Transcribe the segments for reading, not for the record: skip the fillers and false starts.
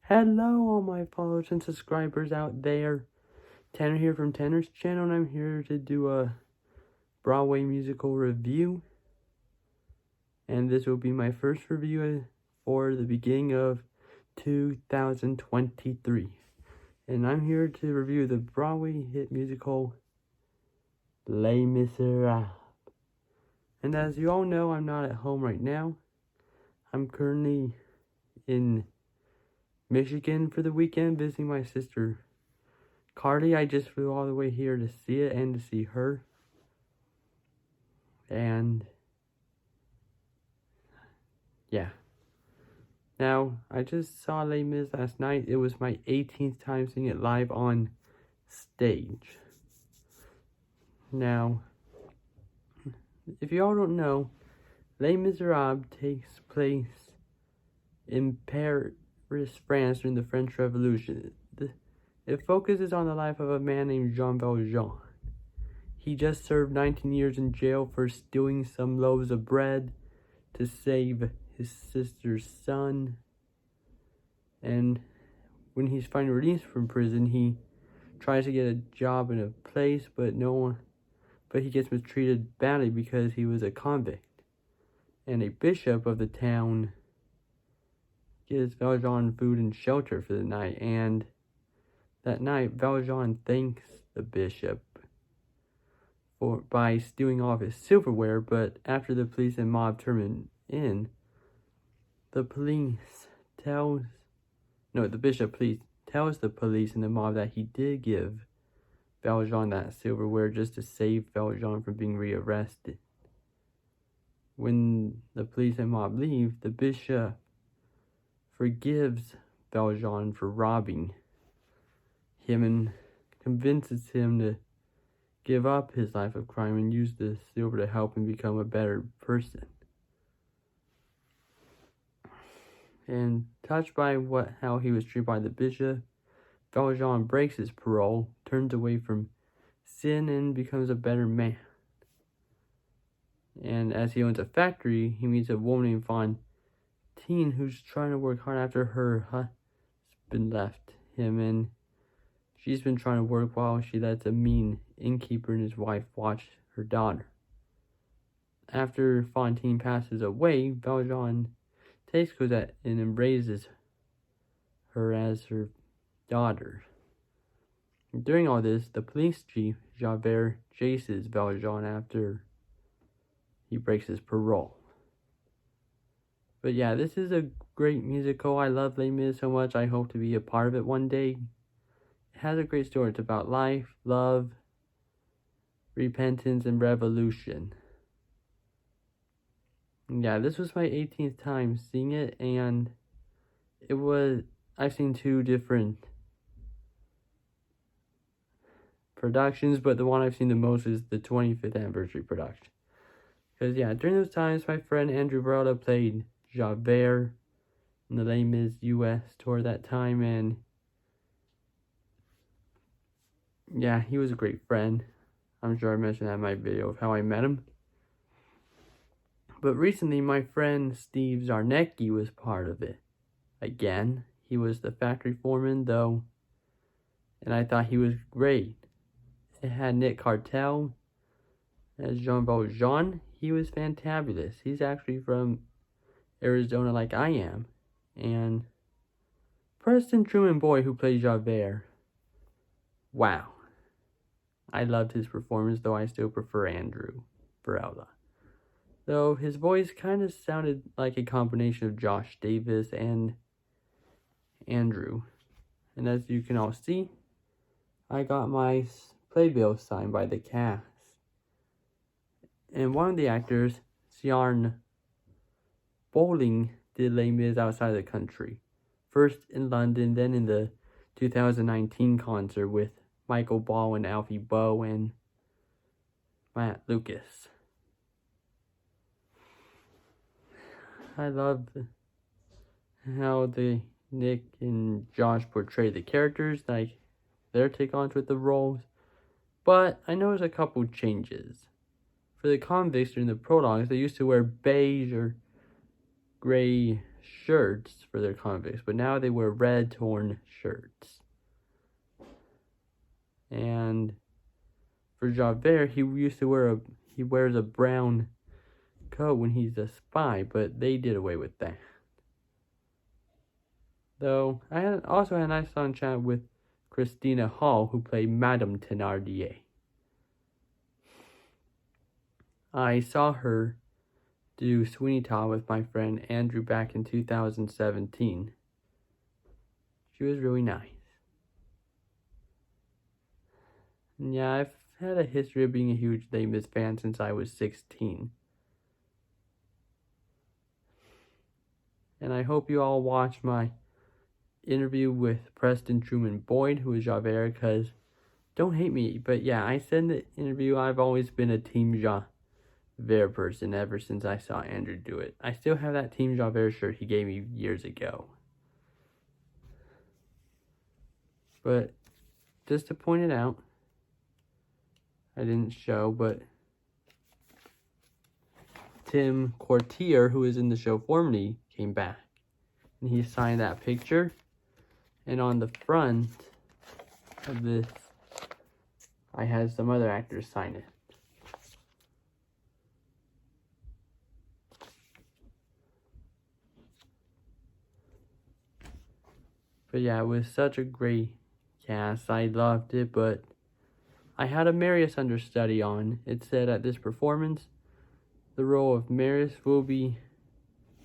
Hello all my followers and subscribers out there. Tanner here from Tanner's channel, and I'm here to do a Broadway musical review. And this will be my first review for the beginning of 2023. And I'm here to review the Broadway hit musical Les Miserables. And as you all know, I'm not at home right now. I'm currently in Michigan for the weekend visiting my sister Cardi. I just flew all the way here to see it and to see her. And yeah. Now, I just saw Les Mis last night. It was my 18th time seeing it live on stage. Now, if you all don't know, Les Miserables takes place in Paris, France during the French Revolution. It focuses on the life of a man named Jean Valjean. He just served 19 years in jail for stealing some loaves of bread to save his sister's son. And when he's finally released from prison, he tries to get a job in a place, but he gets mistreated badly because he was a convict. And a bishop of the town gives Valjean food and shelter for the night, and that night Valjean thanks the bishop by stealing all of his silverware. But after the police and mob turn him in, the bishop tells the police and the mob that he did give Valjean that silverware just to save Valjean from being rearrested. When the police and mob leave, the bishop forgives Valjean for robbing him and convinces him to give up his life of crime and use the silver to help him become a better person. And touched by how he was treated by the bishop, Valjean breaks his parole, turns away from sin, and becomes a better man. And as he owns a factory, he meets a woman named Fantine who's trying to work hard after her husband left him, and she's been trying to work while she lets a mean innkeeper and his wife watch her daughter. After Fantine passes away, Valjean takes Cosette and embraces her as her daughter. During all this, the police chief, Javert, chases Valjean after he breaks his parole. But yeah, this is a great musical. I love Les Mis so much. I hope to be a part of it one day. It has a great story. It's about life, love, repentance, and revolution. Yeah, this was my 18th time seeing it, and I've seen two different productions, but the one I've seen the most is the 25th anniversary production. Because yeah, during those times, my friend Andrew Verda played Javert in the Les Mis US tour that time, and yeah, he was a great friend. I'm sure I mentioned that in my video of how I met him. But recently, my friend Steve Zarnecki was part of it. Again, he was the factory foreman, though, and I thought he was great. It had Nick Cartel as Jean Valjean. He was fantabulous. He's actually from Arizona like I am. And Preston Truman Boy, who plays Javert. Wow. I loved his performance, though I still prefer Andrew Varela. Though his voice kind of sounded like a combination of Josh Davis and Andrew. And as you can all see, I got my playbill signed by the cast. And one of the actors, Siarn Bowling, did Les Mis outside of the country. First in London, then in the 2019 concert with Michael Ball and Alfie Boe and Matt Lucas. I love how Nick and Josh portray the characters, like their take-ons with the roles. But I noticed a couple changes. For the convicts during the prologues, they used to wear beige or gray shirts for their convicts, but now they wear red torn shirts. And for Javert, he wears a brown coat when he's a spy, but they did away with that. Though I also had a nice long chat with Christina Hall, who played Madame Thénardier. I saw her do Sweeney Todd with my friend Andrew back in 2017. She was really nice. And yeah, I've had a history of being a huge Les Mis fan since I was 16. And I hope you all watch my interview with Preston Truman Boyd, who is Javert, because don't hate me, but yeah, I said in the interview I've always been a Team Javert person ever since I saw Andrew do it. I still have that Team Javert shirt he gave me years ago. But just to point it out, I didn't show, but Tim Courtier, who was in the show formerly, came back. And he signed that picture. And on the front of this, I had some other actors sign it. But yeah, it was such a great cast. I loved it, but I had a Marius understudy on. It said at this performance, the role of Marius will be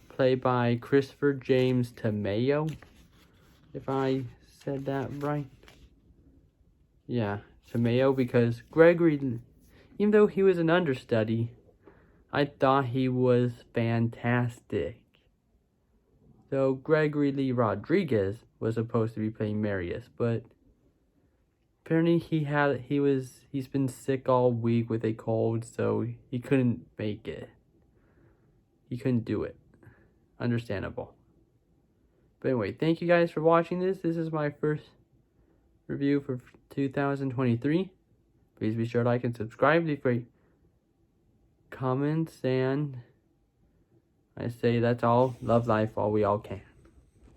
played by Christopher James Tamayo, if I said that right. Yeah, Tamayo, because Gregory, even though he was an understudy, I thought he was fantastic. So Gregory Lee Rodriguez was supposed to be playing Marius, but apparently he's been sick all week with a cold, so he couldn't make it. He couldn't do it. Understandable. But anyway, thank you guys for watching this. This is my first review for 2023. Please be sure to like and subscribe. Leave great comments, and I say that's all. Love life while we all can.